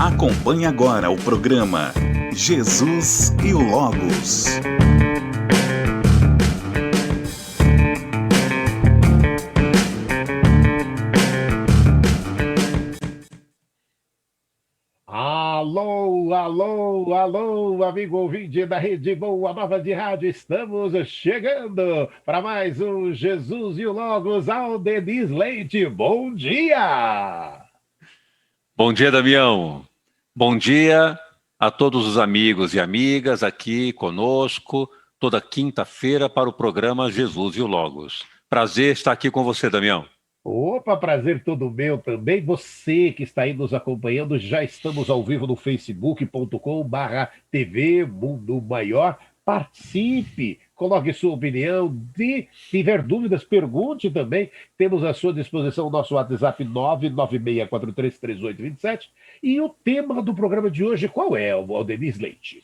Acompanhe agora o programa Jesus e o Logos. Alô, alô, alô, amigo ouvinte da Rede Boa Nova de Rádio, estamos chegando para mais um Jesus e o Logos. Aldenis Leite, bom dia! Bom dia, Damião. Bom dia a todos os amigos e amigas aqui conosco, toda quinta-feira para o programa Jesus e o Logos. Prazer estar aqui com você, Damião. Opa, prazer todo meu também. Você que está aí nos acompanhando, já estamos ao vivo no facebook.com/TV Mundo Maior. Participe, coloque sua opinião, se tiver dúvidas, pergunte também. Temos à sua disposição o nosso WhatsApp 996433827. E o tema do programa de hoje, qual é, Aldenis Leite?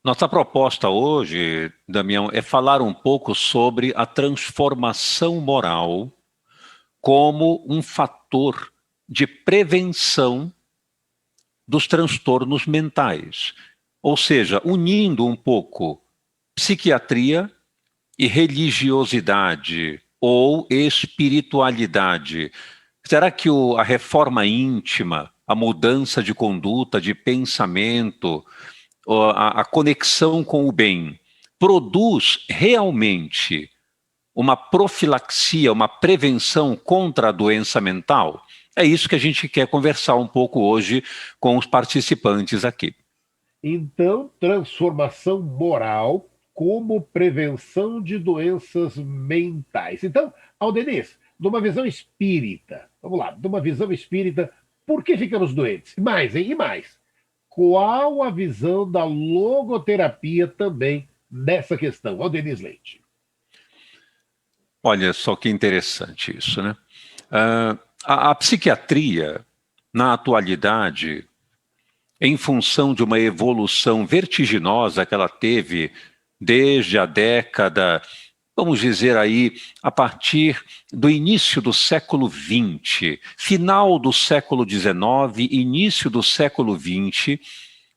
Nossa proposta hoje, Damião, é falar um pouco sobre a transformação moral como um fator de prevenção dos transtornos mentais. Ou seja, unindo um pouco psiquiatria e religiosidade ou espiritualidade. Será que a reforma íntima, a mudança de conduta, de pensamento, a conexão com o bem, produz realmente uma profilaxia, uma prevenção contra a doença mental? É isso que a gente quer conversar um pouco hoje com os participantes aqui. Então, transformação moral como prevenção de doenças mentais. Então, Aldenis, numa visão espírita, vamos lá, numa visão espírita, por que ficamos doentes? Mais, hein? E mais, qual a visão da logoterapia também nessa questão? Aldenis Leite. Olha só que interessante isso, né? A psiquiatria, na atualidade, em função de uma evolução vertiginosa que ela teve desde a década, vamos dizer aí, a partir do início do século XX, final do século XIX, início do século XX,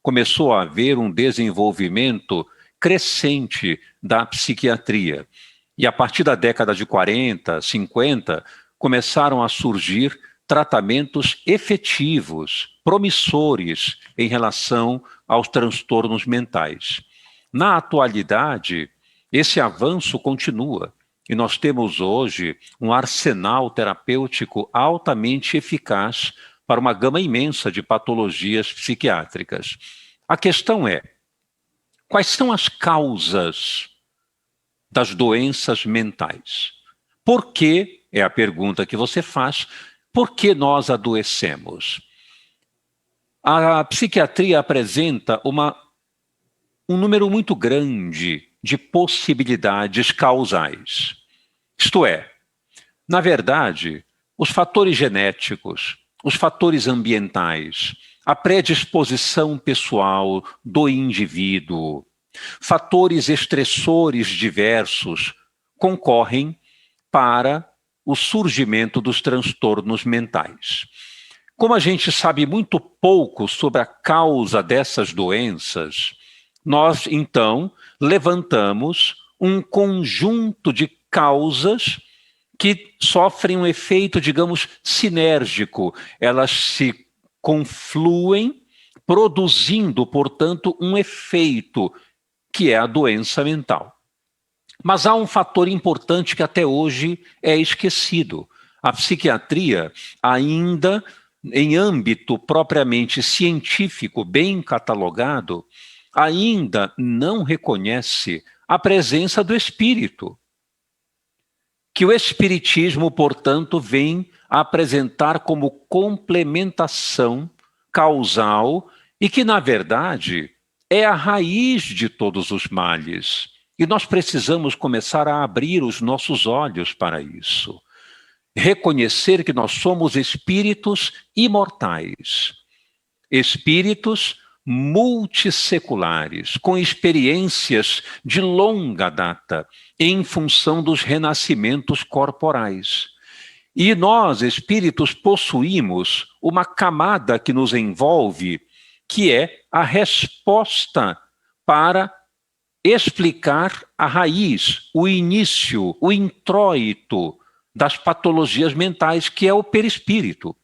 começou a haver um desenvolvimento crescente da psiquiatria. E a partir da década de 40, 50, começaram a surgir tratamentos efetivos, promissores em relação aos transtornos mentais. Na atualidade, esse avanço continua e nós temos hoje um arsenal terapêutico altamente eficaz para uma gama imensa de patologias psiquiátricas. A questão é, quais são as causas das doenças mentais? Por que, é a pergunta que você faz, por que nós adoecemos? A psiquiatria apresenta um número muito grande de possibilidades causais. Isto é, na verdade, os fatores genéticos, os fatores ambientais, a predisposição pessoal do indivíduo, fatores estressores diversos concorrem para o surgimento dos transtornos mentais. Como a gente sabe muito pouco sobre a causa dessas doenças, nós, então, levantamos um conjunto de causas que sofrem um efeito, digamos, sinérgico. Elas se confluem, produzindo, portanto, um efeito que é a doença mental. Mas há um fator importante que até hoje é esquecido. A psiquiatria, ainda em âmbito propriamente científico, bem catalogado, ainda não reconhece a presença do espírito. Que o espiritismo, portanto, vem a apresentar como complementação causal e que, na verdade, é a raiz de todos os males. E nós precisamos começar a abrir os nossos olhos para isso. Reconhecer que nós somos espíritos imortais, espíritos multisseculares, com experiências de longa data, em função dos renascimentos corporais. E nós, espíritos, possuímos uma camada que nos envolve, que é a resposta para explicar a raiz, o início, o introito das patologias mentais, que é o perispírito.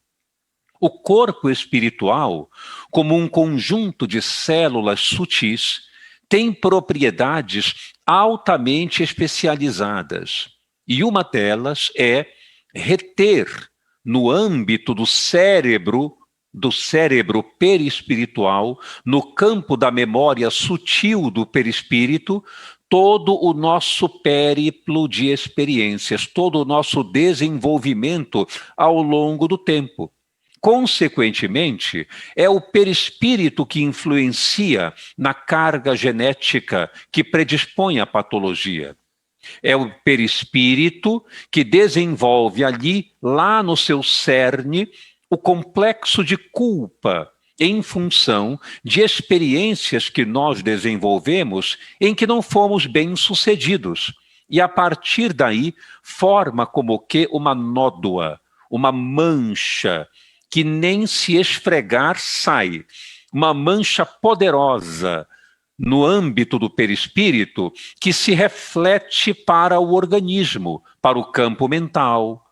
O corpo espiritual, como um conjunto de células sutis, tem propriedades altamente especializadas. E uma delas é reter no âmbito do cérebro perispiritual, no campo da memória sutil do perispírito, todo o nosso périplo de experiências, todo o nosso desenvolvimento ao longo do tempo. Consequentemente, é o perispírito que influencia na carga genética que predispõe à patologia. É o perispírito que desenvolve ali, lá no seu cerne, o complexo de culpa em função de experiências que nós desenvolvemos em que não fomos bem-sucedidos. E a partir daí, forma como que uma nódoa, uma mancha, que nem se esfregar sai. Uma mancha poderosa no âmbito do perispírito que se reflete para o organismo, para o campo mental,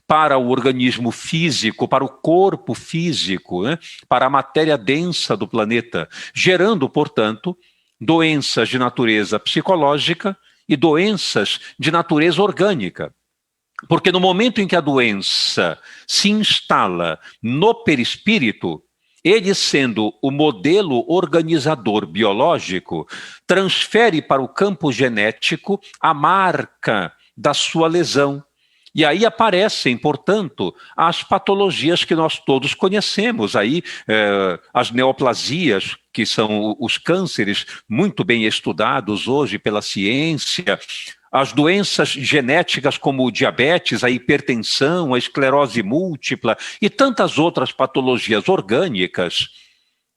para o organismo físico, para o corpo físico, né? Para a matéria densa do planeta, gerando, portanto, doenças de natureza psicológica e doenças de natureza orgânica. Porque no momento em que a doença se instala no perispírito, ele, sendo o modelo organizador biológico, transfere para o campo genético a marca da sua lesão. E aí aparecem, portanto, as patologias que nós todos conhecemos, aí, as neoplasias, que são os cânceres muito bem estudados hoje pela ciência, as doenças genéticas como o diabetes, a hipertensão, a esclerose múltipla e tantas outras patologias orgânicas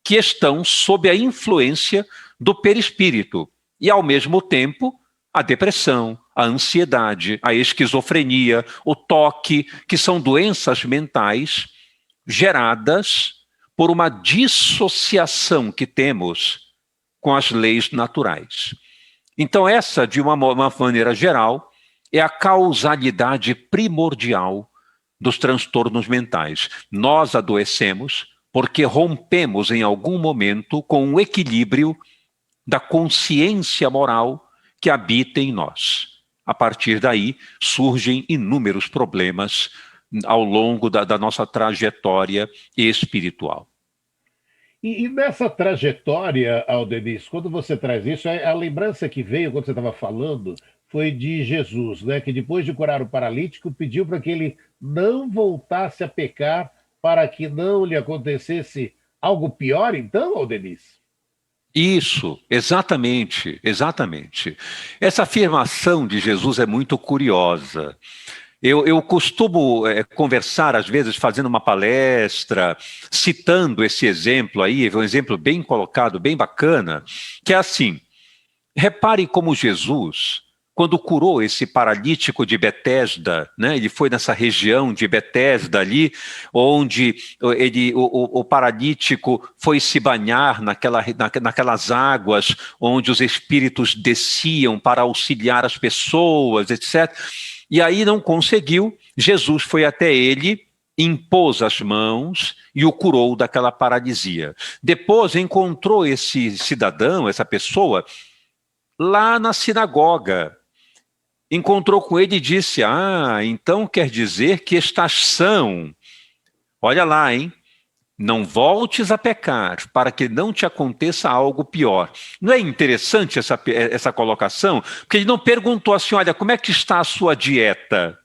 que estão sob a influência do perispírito. E, ao mesmo tempo, a depressão, a ansiedade, a esquizofrenia, o toque, que são doenças mentais geradas por uma dissociação que temos com as leis naturais. Então, essa, de uma maneira geral, é a causalidade primordial dos transtornos mentais. Nós adoecemos porque rompemos em algum momento com o equilíbrio da consciência moral que habita em nós. A partir daí, surgem inúmeros problemas ao longo da nossa trajetória espiritual. E nessa trajetória, Aldeniz, quando você traz isso, a lembrança que veio quando você estava falando foi de Jesus, né? Que depois de curar o paralítico, pediu para que ele não voltasse a pecar para que não lhe acontecesse algo pior, então, Aldeniz? Isso, exatamente, exatamente. Essa afirmação de Jesus é muito curiosa. Eu costumo conversar, às vezes, fazendo uma palestra, citando esse exemplo aí, um exemplo bem colocado, bem bacana, que é assim: repare como Jesus, quando curou esse paralítico de Betesda, né, ele foi nessa região de Betesda ali, onde o paralítico foi se banhar naquelas águas onde os espíritos desciam para auxiliar as pessoas, etc. E aí não conseguiu, Jesus foi até ele, impôs as mãos e o curou daquela paralisia. Depois encontrou esse cidadão, essa pessoa, lá na sinagoga. Encontrou com ele e disse: então quer dizer que estás são. Olha lá, hein? Não voltes a pecar, para que não te aconteça algo pior. Não é interessante essa colocação? Porque ele não perguntou assim: olha, como é que está a sua dieta?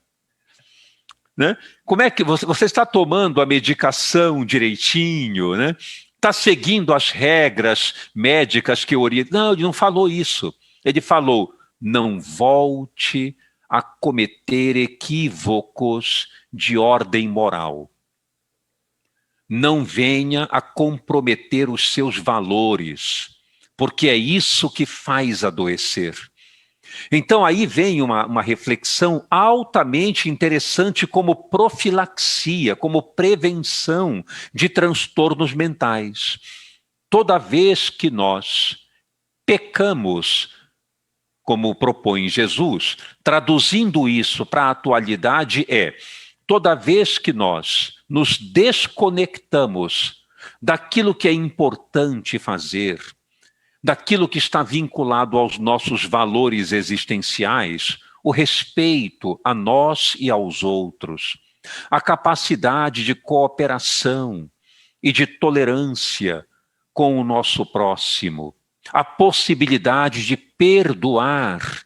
Né? Como é que você está tomando a medicação direitinho? Né? Está seguindo as regras médicas que orientam? Não, ele não falou isso. Ele falou: não volte a cometer equívocos de ordem moral. Não venha a comprometer os seus valores, porque é isso que faz adoecer. Então aí vem uma reflexão altamente interessante como profilaxia, como prevenção de transtornos mentais. Toda vez que nós pecamos, como propõe Jesus, traduzindo isso para a atualidade toda vez que nós nos desconectamos daquilo que é importante fazer, daquilo que está vinculado aos nossos valores existenciais, o respeito a nós e aos outros, a capacidade de cooperação e de tolerância com o nosso próximo, a possibilidade de perdoar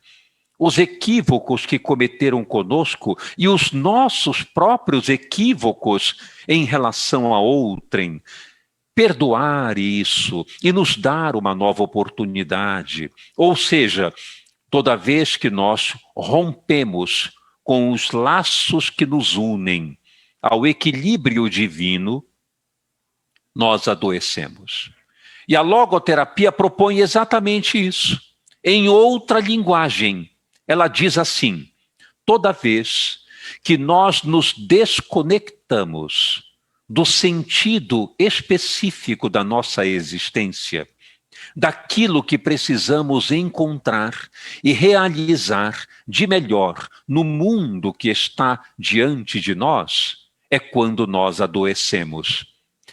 os equívocos que cometeram conosco e os nossos próprios equívocos em relação a outrem, perdoar isso e nos dar uma nova oportunidade. Ou seja, toda vez que nós rompemos com os laços que nos unem ao equilíbrio divino, nós adoecemos. E a logoterapia propõe exatamente isso. Em outra linguagem, ela diz assim: toda vez que nós nos desconectamos do sentido específico da nossa existência, daquilo que precisamos encontrar e realizar de melhor no mundo que está diante de nós, é quando nós adoecemos.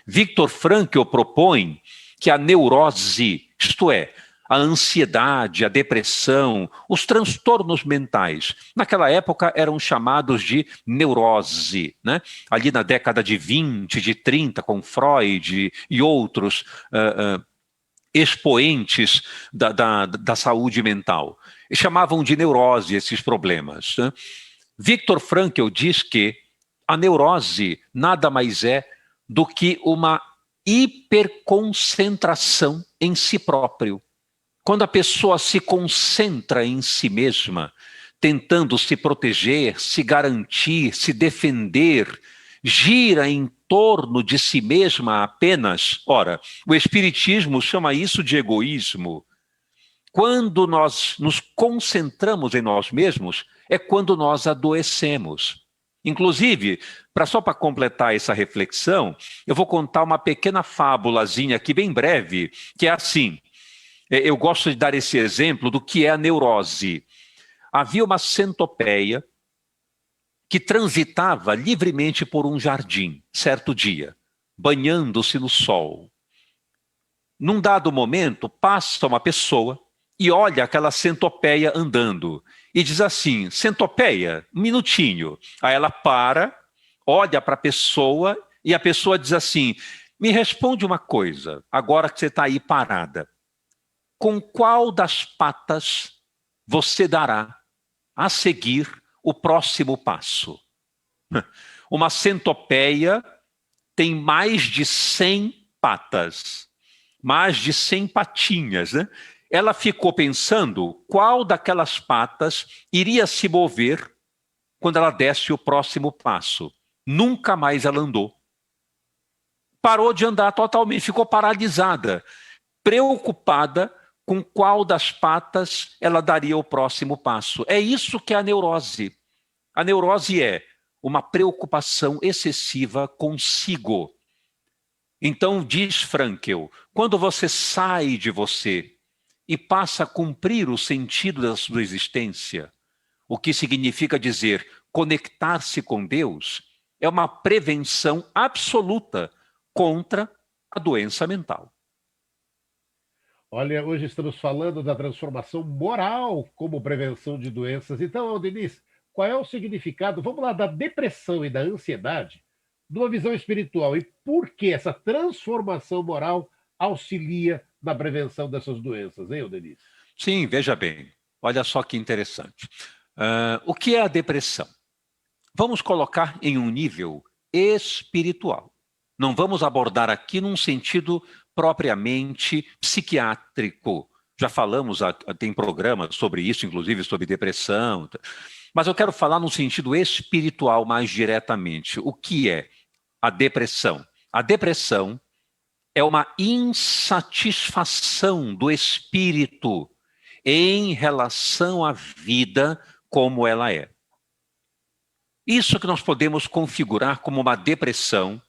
Viktor Frankl propõe que a neurose, isto é, a ansiedade, a depressão, os transtornos mentais, naquela época eram chamados de neurose, né? Ali na década de 20, de 30, com Freud e outros expoentes da saúde mental. E chamavam de neurose esses problemas, né? Viktor Frankl diz que a neurose nada mais é do que uma hiperconcentração em si próprio. Quando a pessoa se concentra em si mesma, tentando se proteger, se garantir, se defender, gira em torno de si mesma apenas, ora, o Espiritismo chama isso de egoísmo. Quando nós nos concentramos em nós mesmos, é quando nós adoecemos. Inclusive, só para completar essa reflexão, eu vou contar uma pequena fábulazinha aqui, bem breve, que é assim. Eu gosto de dar esse exemplo do que é a neurose. Havia uma centopeia que transitava livremente por um jardim, certo dia, banhando-se no sol. Num dado momento, passa uma pessoa e olha aquela centopeia andando e diz assim: centopeia, um minutinho. Aí ela para, olha para a pessoa e a pessoa diz assim: me responde uma coisa, agora que você está aí parada. Com qual das patas você dará a seguir o próximo passo? Uma centopeia tem mais de 100 patas, mais de 100 patinhas, né? Ela ficou pensando qual daquelas patas iria se mover quando ela desse o próximo passo. Nunca mais ela andou. Parou de andar totalmente, ficou paralisada, preocupada com qual das patas ela daria o próximo passo. É isso que é a neurose. A neurose é uma preocupação excessiva consigo. Então, diz Frankl, quando você sai de você e passa a cumprir o sentido da sua existência, o que significa dizer conectar-se com Deus, é uma prevenção absoluta contra a doença mental. Olha, hoje estamos falando da transformação moral como prevenção de doenças. Então, Aldeniz, qual é o significado, vamos lá, da depressão e da ansiedade numa visão espiritual? E por que essa transformação moral auxilia na prevenção dessas doenças, hein, Aldeniz? Sim, veja bem. Olha só que interessante. O que é a depressão? Vamos colocar em um nível espiritual. Não vamos abordar aqui num sentido propriamente psiquiátrico. Já falamos, tem programas sobre isso, inclusive sobre depressão. Mas eu quero falar num sentido espiritual mais diretamente. O que é a depressão? A depressão é uma insatisfação do espírito em relação à vida como ela é. Isso que nós podemos configurar como uma depressão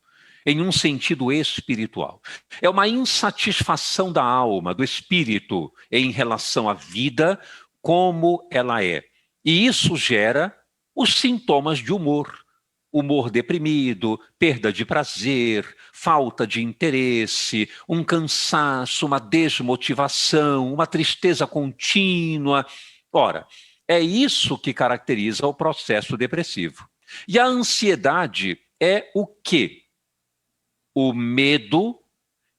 em um sentido espiritual. É uma insatisfação da alma, do espírito, em relação à vida como ela é. E isso gera os sintomas de humor. Humor deprimido, perda de prazer, falta de interesse, um cansaço, uma desmotivação, uma tristeza contínua. Ora, é isso que caracteriza o processo depressivo. E a ansiedade é o quê? O medo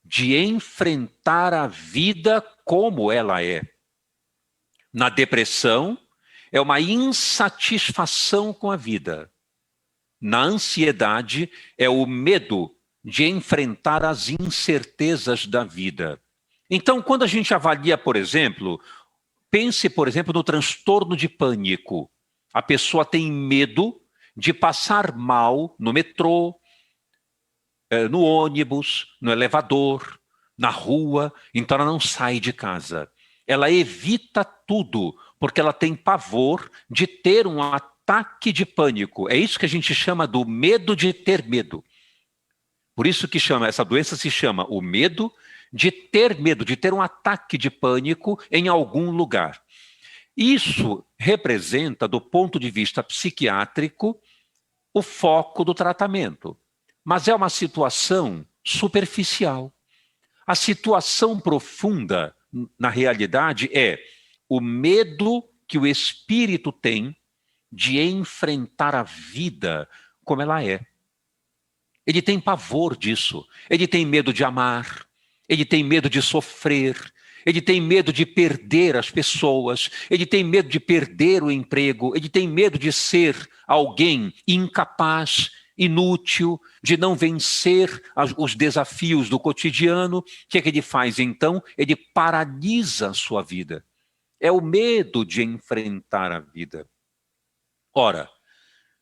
de enfrentar a vida como ela é. Na depressão, é uma insatisfação com a vida. Na ansiedade, é o medo de enfrentar as incertezas da vida. Então, quando a gente avalia, por exemplo, pense, por exemplo, no transtorno de pânico. A pessoa tem medo de passar mal no metrô, no ônibus, no elevador, na rua, então ela não sai de casa. Ela evita tudo, porque ela tem pavor de ter um ataque de pânico. É isso que a gente chama do medo de ter medo. Por isso que essa doença se chama o medo, de ter um ataque de pânico em algum lugar. Isso representa, do ponto de vista psiquiátrico, o foco do tratamento. Mas é uma situação superficial. A situação profunda, na realidade, é o medo que o espírito tem de enfrentar a vida como ela é. Ele tem pavor disso. Ele tem medo de amar. Ele tem medo de sofrer. Ele tem medo de perder as pessoas. Ele tem medo de perder o emprego. Ele tem medo de ser alguém incapaz, inútil, de não vencer os desafios do cotidiano. O que é que ele faz então? Ele paralisa a sua vida. É o medo de enfrentar a vida. Ora,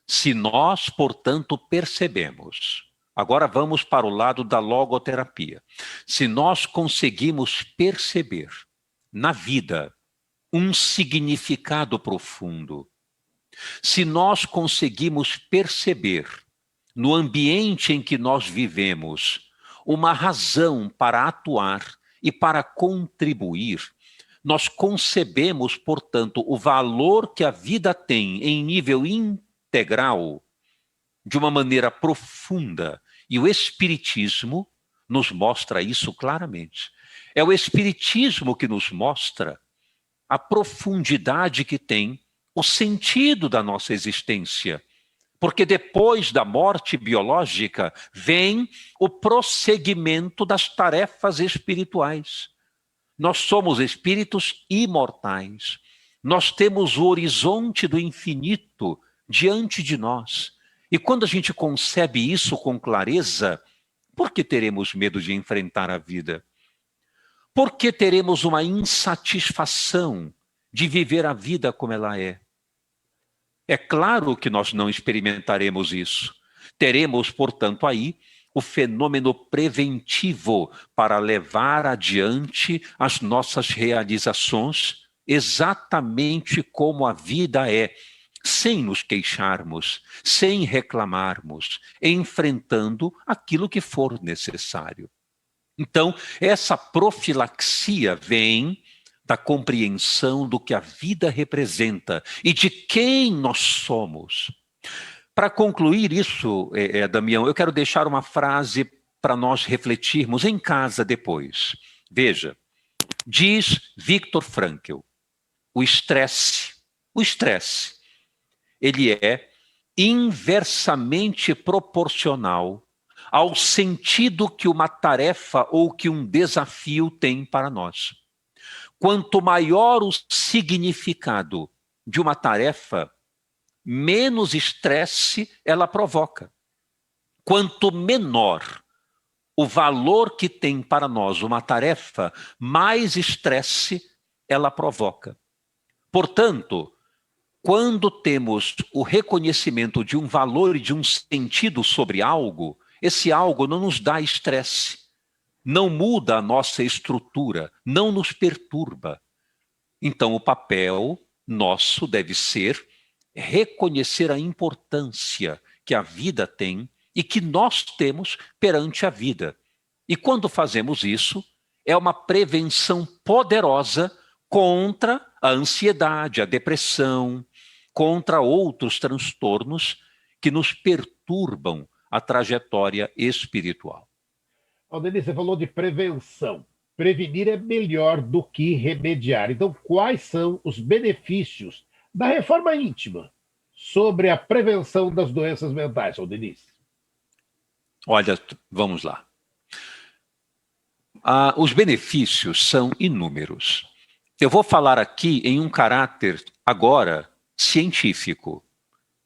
se nós, portanto, percebemos, agora vamos para o lado da logoterapia, se nós conseguimos perceber na vida um significado profundo, se nós conseguimos perceber no ambiente em que nós vivemos uma razão para atuar e para contribuir, nós concebemos, portanto, o valor que a vida tem em nível integral, de uma maneira profunda, e o Espiritismo nos mostra isso claramente. É o Espiritismo que nos mostra a profundidade que tem o sentido da nossa existência. Porque depois da morte biológica vem o prosseguimento das tarefas espirituais. Nós somos espíritos imortais. Nós temos o horizonte do infinito diante de nós. E quando a gente concebe isso com clareza, por que teremos medo de enfrentar a vida? Por que teremos uma insatisfação de viver a vida como ela é? É claro que nós não experimentaremos isso. Teremos, portanto, aí o fenômeno preventivo para levar adiante as nossas realizações exatamente como a vida é, sem nos queixarmos, sem reclamarmos, enfrentando aquilo que for necessário. Então, essa profilaxia vem da compreensão do que a vida representa e de quem nós somos. Para concluir isso, Damião, eu quero deixar uma frase para nós refletirmos em casa depois. Veja, diz Viktor Frankl, o estresse, ele é inversamente proporcional ao sentido que uma tarefa ou que um desafio tem para nós. Quanto maior o significado de uma tarefa, menos estresse ela provoca. Quanto menor o valor que tem para nós uma tarefa, mais estresse ela provoca. Portanto, quando temos o reconhecimento de um valor e de um sentido sobre algo, esse algo não nos dá estresse, não muda a nossa estrutura, não nos perturba. Então, o papel nosso deve ser reconhecer a importância que a vida tem e que nós temos perante a vida. E quando fazemos isso, é uma prevenção poderosa contra a ansiedade, a depressão, contra outros transtornos que nos perturbam a trajetória espiritual. Aldeni, você falou de prevenção. Prevenir é melhor do que remediar. Então, quais são os benefícios da reforma íntima sobre a prevenção das doenças mentais, Aldeni? Olha, vamos lá. Os benefícios são inúmeros. Eu vou falar aqui em um caráter, agora, científico.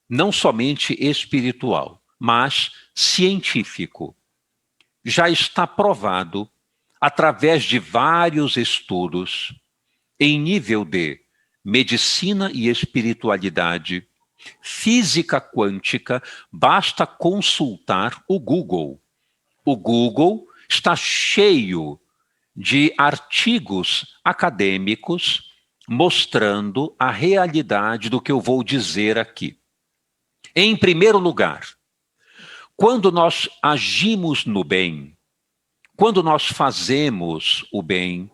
Não somente espiritual, mas científico. Já está provado, através de vários estudos, em nível de medicina e espiritualidade, física quântica, basta consultar o Google. O Google está cheio de artigos acadêmicos mostrando a realidade do que eu vou dizer aqui. Em primeiro lugar, quando nós agimos no bem, quando nós fazemos o bem,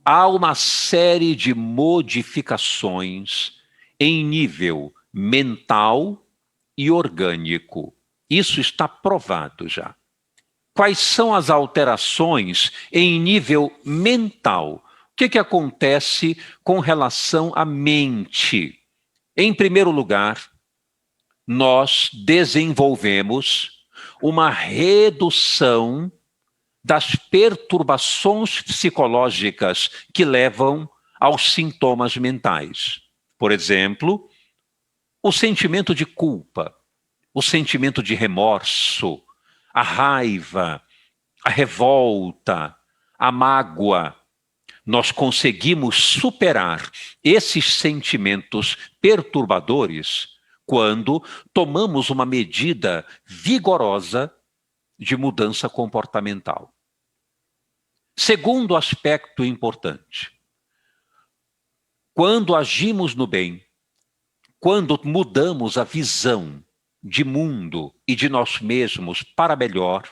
há uma série de modificações em nível mental e orgânico. Isso está provado já. Quais são as alterações em nível mental? O que acontece com relação à mente? Em primeiro lugar, nós desenvolvemos uma redução das perturbações psicológicas que levam aos sintomas mentais. Por exemplo, o sentimento de culpa, o sentimento de remorso, a raiva, a revolta, a mágoa. Nós conseguimos superar esses sentimentos perturbadores quando tomamos uma medida vigorosa de mudança comportamental. Segundo aspecto importante, quando agimos no bem, quando mudamos a visão de mundo e de nós mesmos para melhor,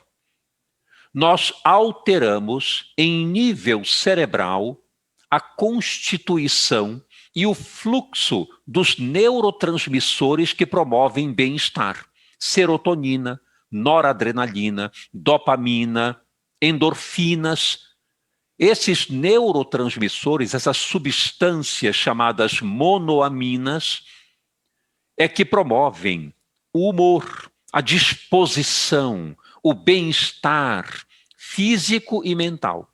nós alteramos em nível cerebral a constituição e o fluxo dos neurotransmissores que promovem bem-estar. Serotonina, noradrenalina, dopamina, endorfinas. Esses neurotransmissores, essas substâncias chamadas monoaminas, é que promovem o humor, a disposição, o bem-estar físico e mental.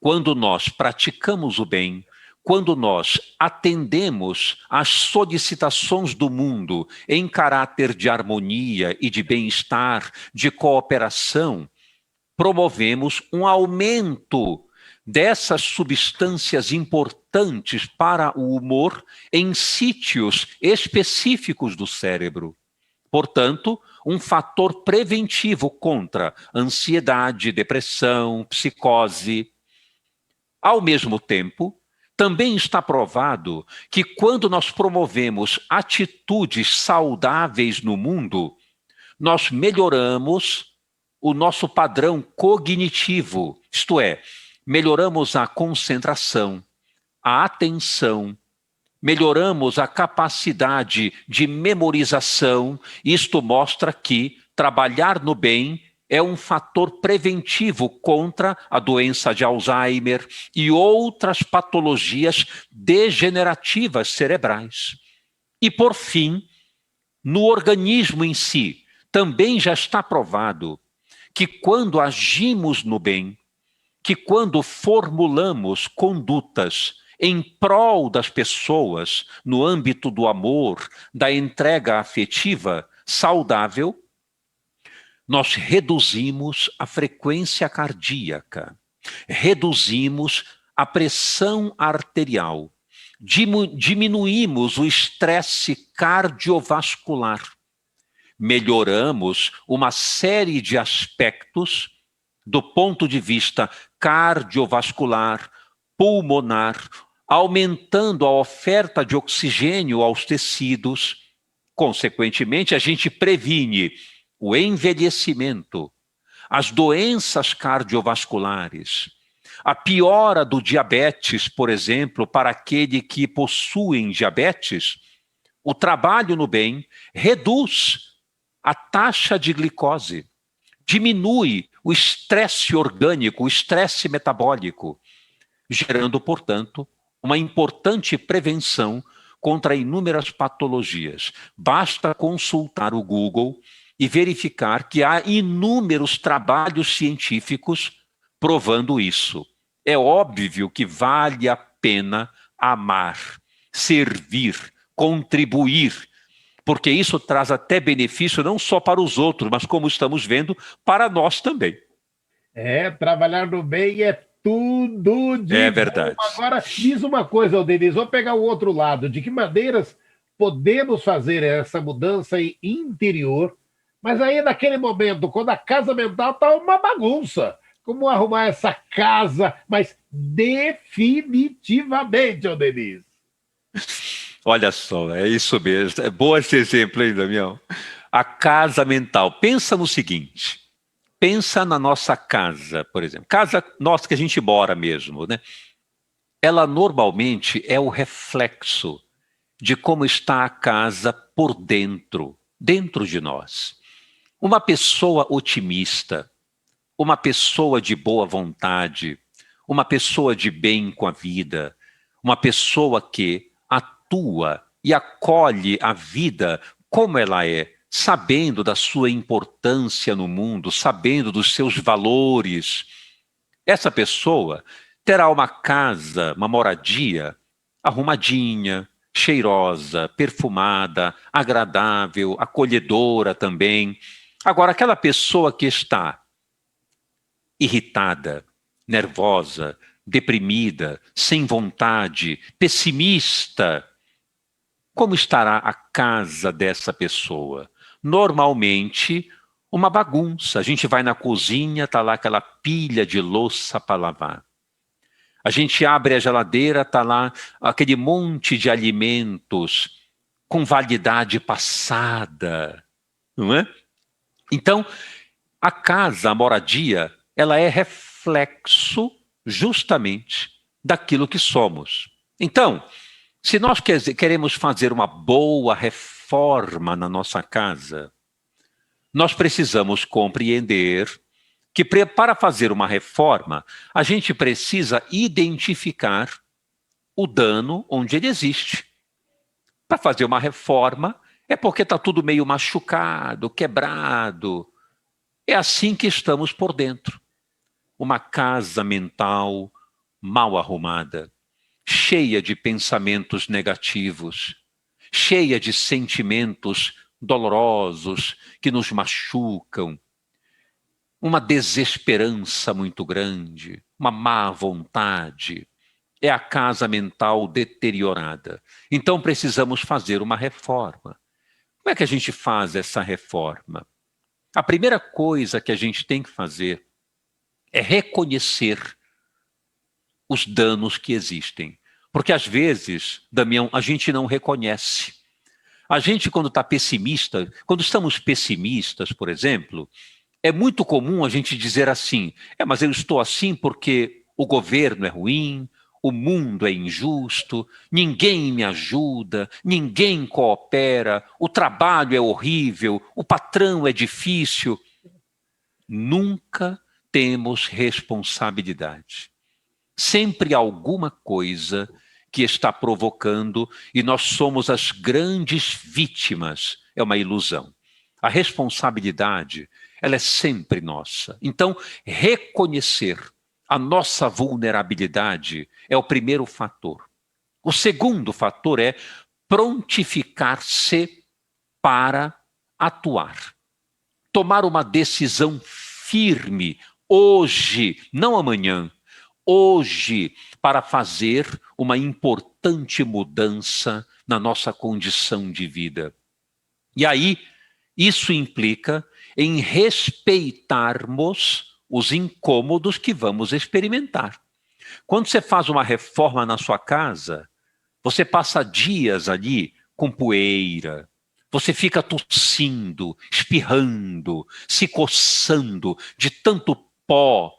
Quando nós praticamos o bem, quando nós atendemos às solicitações do mundo em caráter de harmonia e de bem-estar, de cooperação, promovemos um aumento dessas substâncias importantes para o humor em sítios específicos do cérebro. Portanto, um fator preventivo contra ansiedade, depressão, psicose. Ao mesmo tempo, também está provado que quando nós promovemos atitudes saudáveis no mundo, nós melhoramos o nosso padrão cognitivo, isto é, melhoramos a concentração, a atenção, melhoramos a capacidade de memorização. Isto mostra que trabalhar no bem é um fator preventivo contra a doença de Alzheimer e outras patologias degenerativas cerebrais. E, por fim, no organismo em si, também já está provado que quando agimos no bem, que quando formulamos condutas em prol das pessoas, no âmbito do amor, da entrega afetiva saudável, nós reduzimos a frequência cardíaca, reduzimos a pressão arterial, diminuímos o estresse cardiovascular, melhoramos uma série de aspectos do ponto de vista cardiovascular, pulmonar, aumentando a oferta de oxigênio aos tecidos. Consequentemente, a gente previne o envelhecimento, as doenças cardiovasculares, a piora do diabetes, por exemplo, para aquele que possuem diabetes. O trabalho no bem reduz a taxa de glicose, diminui o estresse orgânico, o estresse metabólico, gerando, portanto, uma importante prevenção contra inúmeras patologias. Basta consultar o Google e verificar que há inúmeros trabalhos científicos provando isso. É óbvio que vale a pena amar, servir, contribuir, porque isso traz até benefício não só para os outros, mas, como estamos vendo, para nós também. Trabalhar no bem é tudo de É bom. verdade. Agora, diz uma coisa, Denise, vou pegar o outro lado. De que maneiras podemos fazer essa mudança interior, mas aí naquele momento, quando a casa mental está uma bagunça, como arrumar essa casa, mas definitivamente, Denise? Olha só, é isso mesmo. É bom esse exemplo, hein, Damião? A casa mental. Pensa no seguinte. Pensa na nossa casa, por exemplo. Casa nossa que a gente mora mesmo, né? Ela normalmente é o reflexo de como está a casa por dentro, dentro de nós. Uma pessoa otimista, uma pessoa de boa vontade, uma pessoa de bem com a vida, uma pessoa que atua e acolhe a vida como ela é, sabendo da sua importância no mundo, sabendo dos seus valores. Essa pessoa terá uma casa, uma moradia arrumadinha, cheirosa, perfumada, agradável, acolhedora também. Agora, aquela pessoa que está irritada, nervosa, deprimida, sem vontade, pessimista, como estará a casa dessa pessoa? Normalmente, uma bagunça. A gente vai na cozinha, está lá aquela pilha de louça para lavar. A gente abre a geladeira, está lá aquele monte de alimentos com validade passada, não é? Então, a casa, a moradia, ela é reflexo justamente daquilo que somos. Então, se nós queremos fazer uma boa reforma na nossa casa, nós precisamos compreender que para fazer uma reforma, a gente precisa identificar o dano onde ele existe. Para fazer uma reforma é porque está tudo meio machucado, quebrado. É assim que estamos por dentro. Uma casa mental mal arrumada, cheia de pensamentos negativos, cheia de sentimentos dolorosos que nos machucam, uma desesperança muito grande, uma má vontade. É a casa mental deteriorada. Então precisamos fazer uma reforma. Como é que a gente faz essa reforma? A primeira coisa que a gente tem que fazer é reconhecer os danos que existem. Porque às vezes, Damião, a gente não reconhece. A gente, quando está pessimista, quando estamos pessimistas, por exemplo, é muito comum a gente dizer assim, mas eu estou assim porque o governo é ruim, o mundo é injusto, ninguém me ajuda, ninguém coopera, o trabalho é horrível, o patrão é difícil. Nunca temos responsabilidade. Sempre alguma coisa que está provocando e nós somos as grandes vítimas. É uma ilusão. A responsabilidade, ela é sempre nossa. Então, reconhecer a nossa vulnerabilidade é o primeiro fator. O segundo fator é prontificar-se para atuar. Tomar uma decisão firme, hoje, não amanhã, hoje, para fazer uma importante mudança na nossa condição de vida. E aí, isso implica em respeitarmos os incômodos que vamos experimentar. Quando você faz uma reforma na sua casa, você passa dias ali com poeira, você fica tossindo, espirrando, se coçando de tanto pó.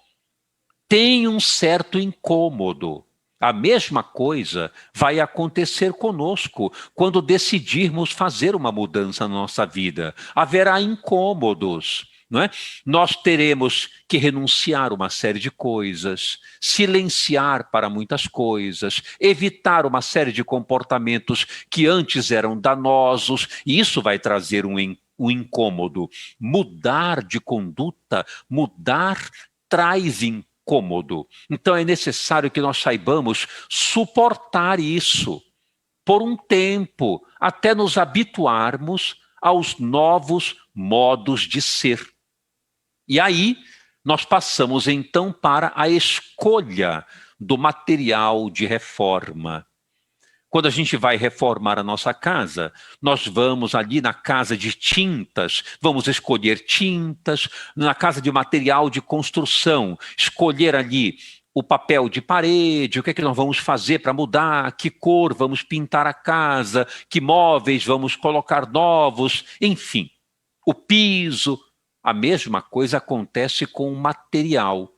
Tem um certo incômodo. A mesma coisa vai acontecer conosco quando decidirmos fazer uma mudança na nossa vida. Haverá incômodos, não é? Nós teremos que renunciar a uma série de coisas, silenciar para muitas coisas, evitar uma série de comportamentos que antes eram danosos, e isso vai trazer um incômodo. Mudar de conduta, mudar traz incômodo. Então é necessário que nós saibamos suportar isso por um tempo, até nos habituarmos aos novos modos de ser. E aí nós passamos então para a escolha do material de reforma. Quando a gente vai reformar a nossa casa, nós vamos ali na casa de tintas, vamos escolher tintas, na casa de material de construção, escolher ali o papel de parede, o que é que nós vamos fazer para mudar, que cor vamos pintar a casa, que móveis vamos colocar novos, enfim. O piso, a mesma coisa acontece com o material.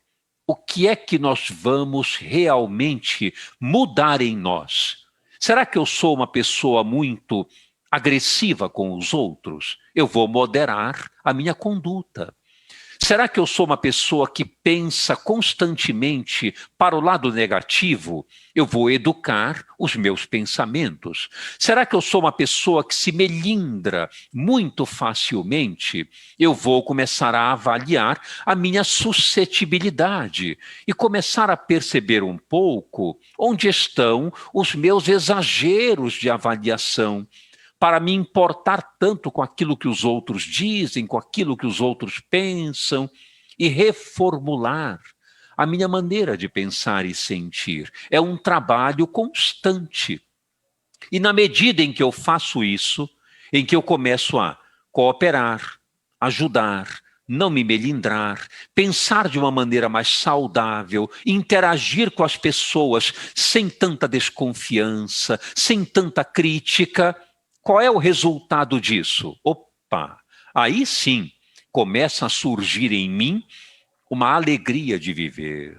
O que é que nós vamos realmente mudar em nós? Será que eu sou uma pessoa muito agressiva com os outros? Eu vou moderar a minha conduta. Será que eu sou uma pessoa que pensa constantemente para o lado negativo? Eu vou educar os meus pensamentos. Será que eu sou uma pessoa que se melindra muito facilmente? Eu vou começar a avaliar a minha suscetibilidade e começar a perceber um pouco onde estão os meus exageros de avaliação, para me importar tanto com aquilo que os outros dizem, com aquilo que os outros pensam, e reformular a minha maneira de pensar e sentir. É um trabalho constante. E na medida em que eu faço isso, em que eu começo a cooperar, ajudar, não me melindrar, pensar de uma maneira mais saudável, interagir com as pessoas sem tanta desconfiança, sem tanta crítica, qual é o resultado disso? Opa, aí sim começa a surgir em mim uma alegria de viver,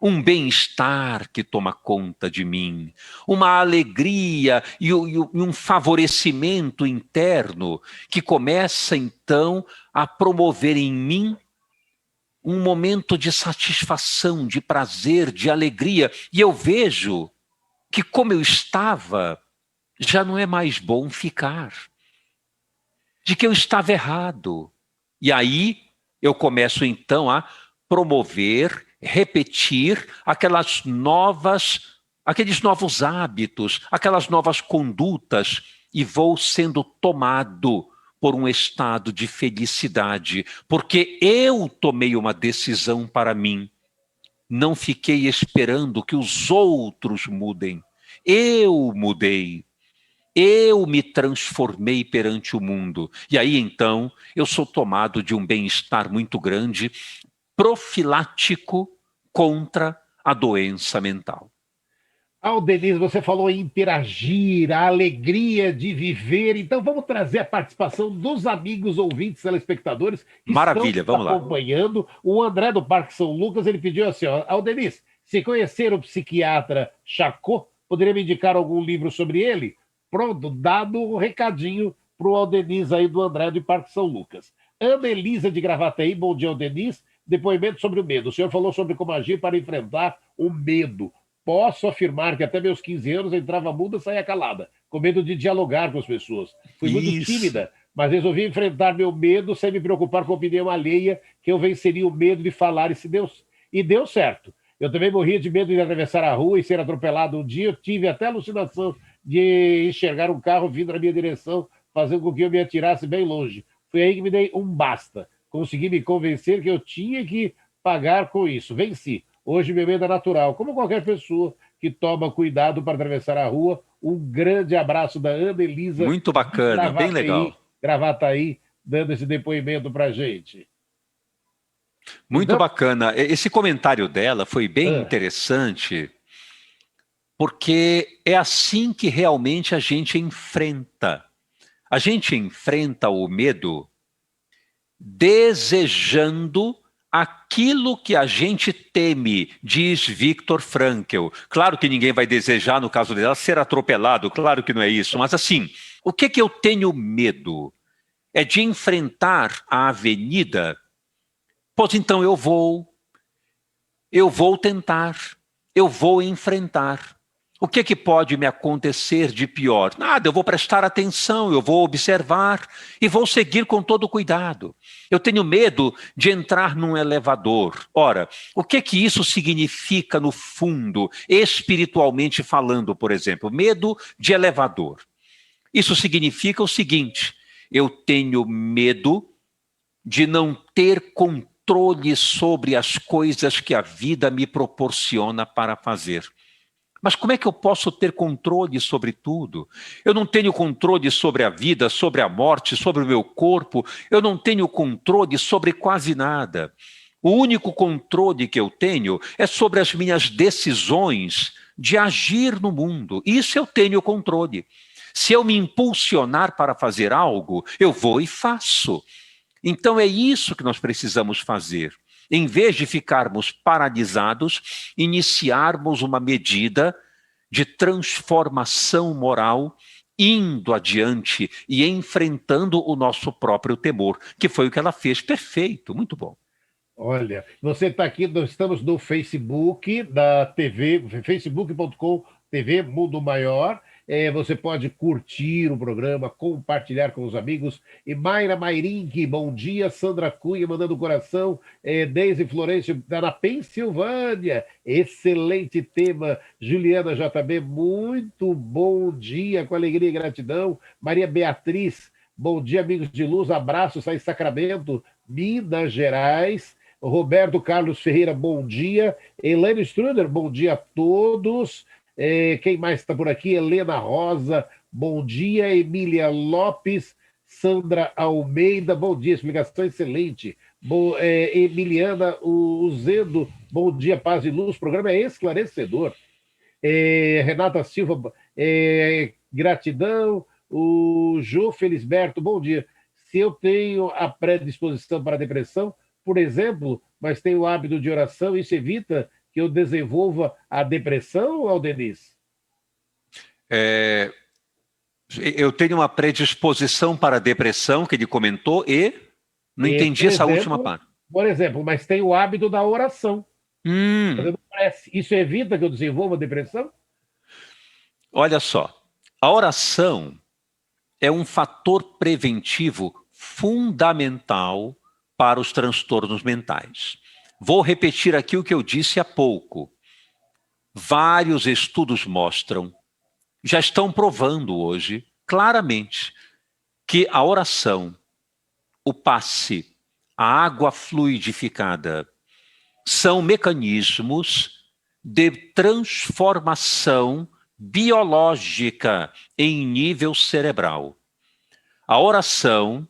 um bem-estar que toma conta de mim, uma alegria e um favorecimento interno que começa então a promover em mim um momento de satisfação, de prazer, de alegria. E eu vejo que como eu estava, já não é mais bom ficar, de que eu estava errado. E aí eu começo então a promover, repetir aqueles novos hábitos, aquelas novas condutas, e vou sendo tomado por um estado de felicidade, porque eu tomei uma decisão para mim, não fiquei esperando que os outros mudem, eu mudei. Eu me transformei perante o mundo. E aí, então, eu sou tomado de um bem-estar muito grande, profilático contra a doença mental. Denise, você falou em interagir, a alegria de viver. Então, vamos trazer a participação dos amigos ouvintes, telespectadores que Maravilha, estão vamos lá. acompanhando. O André do Parque São Lucas, ele pediu assim, Denise, se conhecer o psiquiatra Charcot, poderia me indicar algum livro sobre ele? Pronto, dado o recadinho para o Aldenise aí do André do Parque São Lucas. Ana Elisa de Gravataí, bom dia, Aldenise. Depoimento sobre o medo. O senhor falou sobre como agir para enfrentar o medo. Posso afirmar que até meus 15 anos entrava muda e saía calada, com medo de dialogar com as pessoas. Fui muito tímida, mas resolvi enfrentar meu medo sem me preocupar com a opinião alheia, que eu venceria o medo de falar e deu certo. Eu também morria de medo de atravessar a rua e ser atropelado um dia. Eu tive até alucinação de enxergar um carro vindo na minha direção, fazendo com que eu me atirasse bem longe. Foi aí que me dei um basta. Consegui me convencer que eu tinha que pagar com isso. Venci. Hoje meu medo é natural, como qualquer pessoa que toma cuidado para atravessar a rua. Um grande abraço da Ana Elisa. Muito bacana, bem legal. Gravataí, dando esse depoimento para a gente. Muito Então, bacana. Esse comentário dela foi bem interessante, porque é assim que realmente a gente enfrenta. A gente enfrenta o medo desejando aquilo que a gente teme, diz Viktor Frankl. Claro que ninguém vai desejar, no caso dela, ser atropelado, claro que não é isso, mas assim, o que eu tenho medo? É de enfrentar a avenida. Pois então eu vou tentar, eu vou enfrentar. O que pode me acontecer de pior? Nada, eu vou prestar atenção, eu vou observar e vou seguir com todo cuidado. Eu tenho medo de entrar num elevador. Ora, o que isso significa no fundo, espiritualmente falando, por exemplo? Medo de elevador. Isso significa o seguinte: eu tenho medo de não ter controle sobre as coisas que a vida me proporciona para fazer. Mas como é que eu posso ter controle sobre tudo? Eu não tenho controle sobre a vida, sobre a morte, sobre o meu corpo. Eu não tenho controle sobre quase nada. O único controle que eu tenho é sobre as minhas decisões de agir no mundo. Isso eu tenho controle. Se eu me impulsionar para fazer algo, eu vou e faço. Então é isso que nós precisamos fazer. Em vez de ficarmos paralisados, iniciarmos uma medida de transformação moral, indo adiante e enfrentando o nosso próprio temor, que foi o que ela fez. Perfeito, muito bom. olha, você está aqui, nós estamos no Facebook da TV, facebook.com TV Mundo Maior. Você pode curtir o programa, compartilhar com os amigos. E Mayra Mairink, bom dia. Sandra Cunha mandando coração. Deise Florencio está na Pensilvânia. Excelente tema. Juliana JB, muito bom dia, com alegria e gratidão. Maria Beatriz, bom dia, amigos de luz. Abraços aí, Sacramento, Minas Gerais. Roberto Carlos Ferreira, bom dia. Elaine Struder, bom dia a todos. Quem mais está por aqui? Helena Rosa, bom dia. Emília Lopes, Sandra Almeida, bom dia, explicação excelente. Emiliana Uzendo, bom dia, paz e luz, o programa é esclarecedor. Renata Silva, gratidão. O Jô Felisberto, bom dia. Se eu tenho a predisposição para a depressão, por exemplo, mas tenho o hábito de oração, isso evita que eu desenvolva a depressão, Aldenis? Eu tenho uma predisposição para a depressão, que ele comentou, e não entendi essa última parte. Por exemplo, mas tenho o hábito da oração. Isso evita que eu desenvolva a depressão? Olha só, a oração é um fator preventivo fundamental para os transtornos mentais. Vou repetir aqui o que eu disse há pouco. Vários estudos mostram, já estão provando hoje, claramente, que a oração, o passe, a água fluidificada, são mecanismos de transformação biológica em nível cerebral. A oração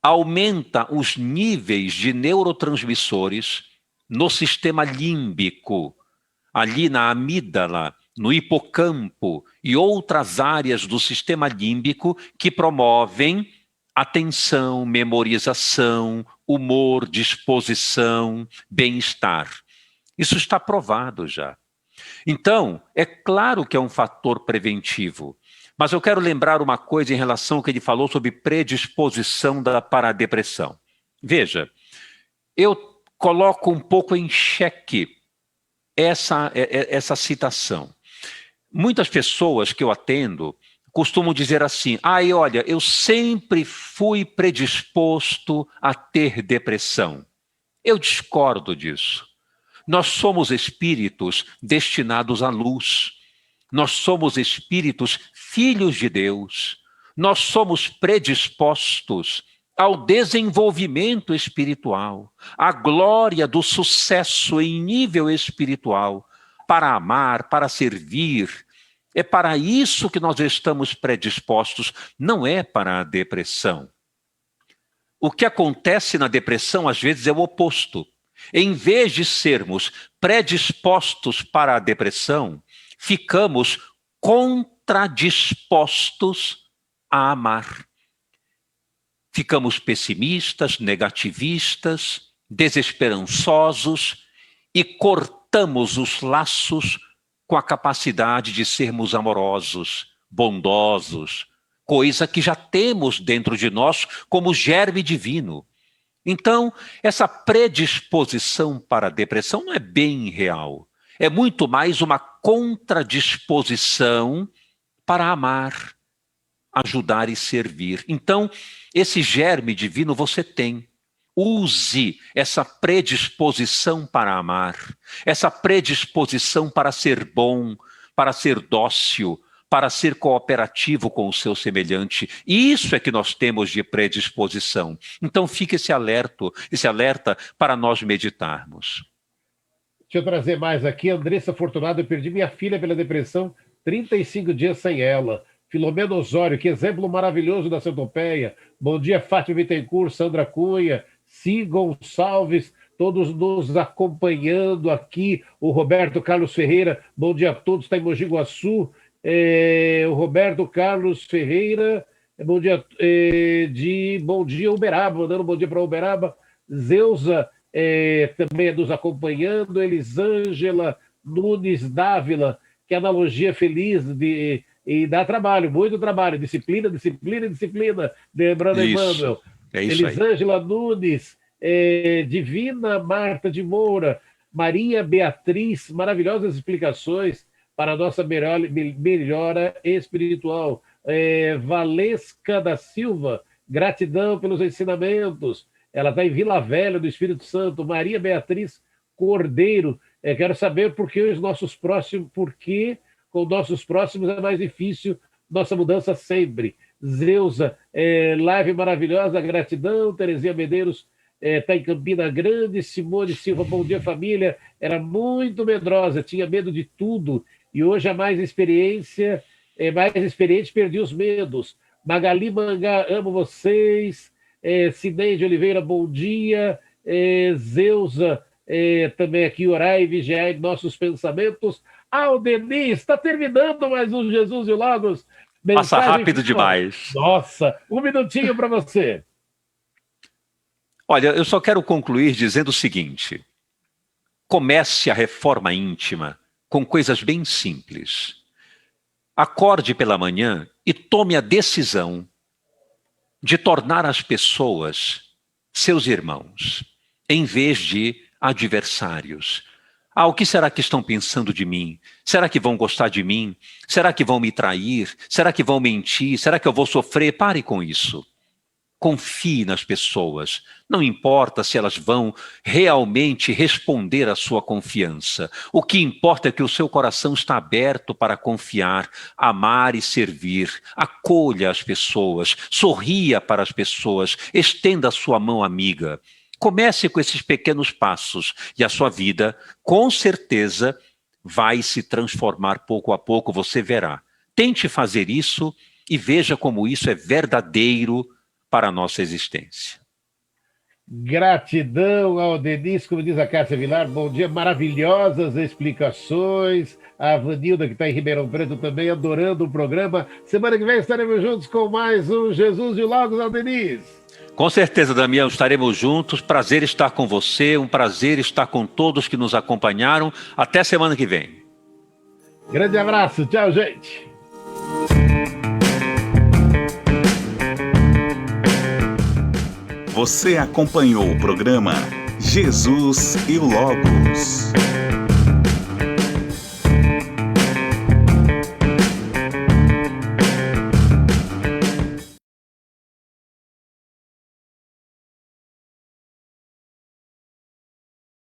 aumenta os níveis de neurotransmissores no sistema límbico, ali na amígdala, no hipocampo e outras áreas do sistema límbico que promovem atenção, memorização, humor, disposição, bem-estar. Isso está provado já. Então, é claro que é um fator preventivo. Mas eu quero lembrar uma coisa em relação ao que ele falou sobre predisposição para a depressão. Veja, eu coloco um pouco em xeque essa citação. Muitas pessoas que eu atendo costumam dizer assim: olha, eu sempre fui predisposto a ter depressão. Eu discordo disso. Nós somos espíritos destinados à luz. Nós somos espíritos filhos de Deus. Nós somos predispostos ao desenvolvimento espiritual, à glória do sucesso em nível espiritual, para amar, para servir. É para isso que nós estamos predispostos, não é para a depressão. O que acontece na depressão, às vezes, é o oposto. Em vez de sermos predispostos para a depressão, ficamos contradispostos a amar. Ficamos pessimistas, negativistas, desesperançosos e cortamos os laços com a capacidade de sermos amorosos, bondosos, coisa que já temos dentro de nós como germe divino. Então, essa predisposição para a depressão não é bem real. É muito mais uma contradisposição para amar, ajudar e servir. Então, esse germe divino você tem. Use essa predisposição para amar, essa predisposição para ser bom, para ser dócil, para ser cooperativo com o seu semelhante. Isso é que nós temos de predisposição. Então fique esse alerta para nós meditarmos. Deixa eu trazer mais aqui. Andressa Fortunado, eu perdi minha filha pela depressão, 35 dias sem ela. Filomena Osório, que exemplo maravilhoso da centopeia. Bom dia, Fátima Bittencourt, Sandra Cunha, Si Gonçalves, todos nos acompanhando aqui. O Roberto Carlos Ferreira, bom dia a todos, está em Mogi Guaçu. O Roberto Carlos Ferreira, bom dia, bom dia Uberaba, mandando um bom dia para Uberaba. Zeusa também nos acompanhando. Elisângela Nunes Dávila, que analogia feliz e dá trabalho, muito trabalho, disciplina, lembrando Emmanuel. É isso aí. Elisângela Nunes, Divina Marta de Moura, Maria Beatriz, maravilhosas explicações para a nossa melhora espiritual. Valesca da Silva, gratidão pelos ensinamentos. Ela está em Vila Velha, do Espírito Santo. Maria Beatriz Cordeiro, quero saber por que com nossos próximos é mais difícil nossa mudança sempre. Zeusa, live maravilhosa, gratidão. Terezinha Medeiros está em Campina Grande. Simone Silva, bom dia família. Era muito medrosa, tinha medo de tudo. E hoje mais experiente, perdi os medos. Magali Mangá, amo vocês. Cineide Oliveira, bom dia. Zeusa, também aqui, orai e vigiai nossos pensamentos. Aldenis, está terminando mais um Jesus e Logos. Passa rápido demais. Nossa, um minutinho para você. Olha, eu só quero concluir dizendo o seguinte. Comece a reforma íntima com coisas bem simples. Acorde pela manhã e tome a decisão de tornar as pessoas seus irmãos, em vez de adversários. O que será que estão pensando de mim? Será que vão gostar de mim? Será que vão me trair? Será que vão mentir? Será que eu vou sofrer? Pare com isso. Confie nas pessoas. Não importa se elas vão realmente responder à sua confiança. O que importa é que o seu coração está aberto para confiar, amar e servir. Acolha as pessoas, sorria para as pessoas, estenda a sua mão amiga. Comece com esses pequenos passos e a sua vida, com certeza, vai se transformar pouco a pouco, você verá. Tente fazer isso e veja como isso é verdadeiro para a nossa existência. Gratidão ao Denis, como diz a Cássia Vilar, bom dia, maravilhosas explicações. A Vanilda, que está em Ribeirão Preto também, adorando o programa. Semana que vem estaremos juntos com mais um Jesus e Logos, ao Denis. Com certeza, Damião, estaremos juntos. Prazer estar com você, um prazer estar com todos que nos acompanharam. Até semana que vem. Grande abraço, tchau, gente. Você acompanhou o programa Jesus e o Logos.